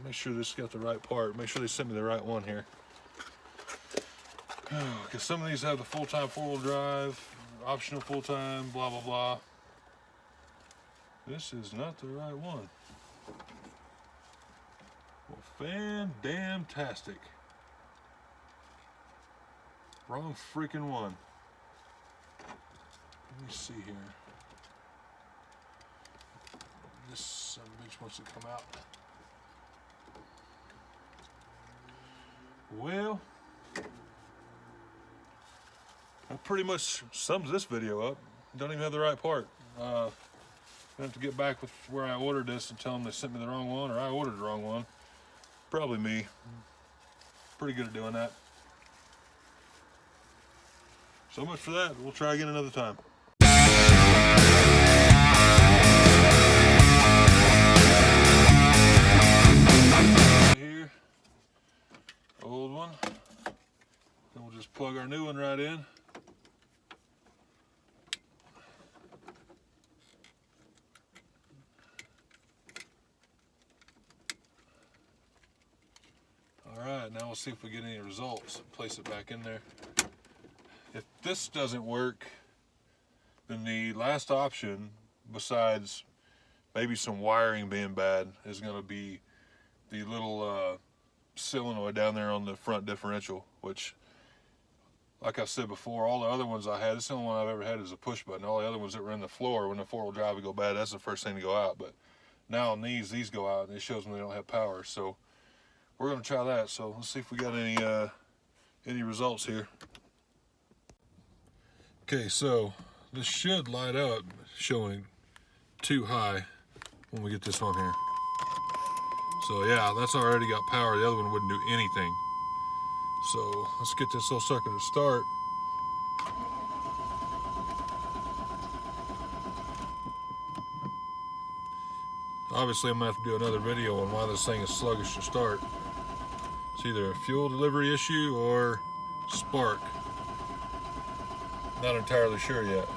make sure this got the right part. Make sure they sent me the right one here. Because some of these have the full-time four-wheel drive, optional full-time, blah, blah, blah. This is not the right one. Well, fan-damn-tastic. Wrong freaking one. Let me see here. This son of a bitch wants to come out. Well, that pretty much sums this video up. Don't even have the right part. I have to get back with where I ordered this and tell them they sent me the wrong one, or I ordered the wrong one. Probably me. Pretty good at doing that. So much for that. We'll try again another time. Here, old one. Then we'll just plug our new one right in. Alright, now we'll see if we get any results. Place it back in there. If this doesn't work, then the last option, besides maybe some wiring being bad, is going to be the little solenoid down there on the front differential, which, like I said before, all the other ones I had, this is the only one I've ever had is a push button. All the other ones that were in the floor, when the four-wheel drive would go bad, that's the first thing to go out. But now on these go out, and it shows them they don't have power. So we're going to try that. So let's see if we got any results here. Okay, so this should light up showing too high when we get this on here. So yeah, that's already got power. The other one wouldn't do anything. So let's get this little sucker to start. Obviously, I'm gonna have to do another video on why this thing is sluggish to start. It's either a fuel delivery issue or spark. Not entirely sure yet.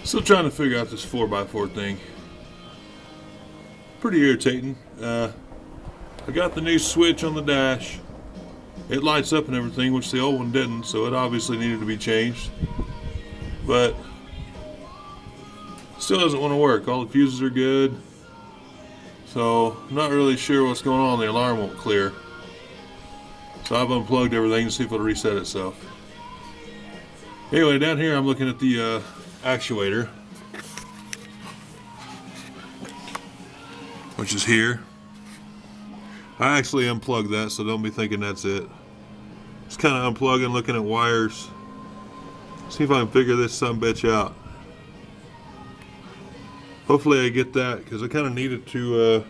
Still trying to figure out this 4x4 thing. Pretty irritating. I got the new switch on the dash. It lights up and everything, which the old one didn't, so it obviously needed to be changed. But still doesn't want to work. All the fuses are good. So I'm not really sure what's going on. The alarm won't clear. So I've unplugged everything to see if it'll reset itself. Anyway, down here I'm looking at the actuator, which is here. I actually unplugged that, so don't be thinking that's it. Just kind of unplugging, looking at wires. See if I can figure this sumbitch out. Hopefully I get that, because I kind of need it to,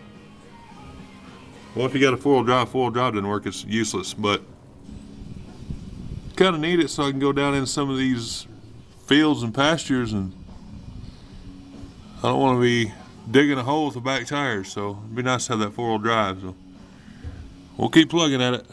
well, if you got a four-wheel drive didn't work, it's useless, but kind of need it so I can go down in some of these fields and pastures, and I don't want to be digging a hole with the back tires, so it'd be nice to have that four-wheel drive. So we'll keep plugging at it.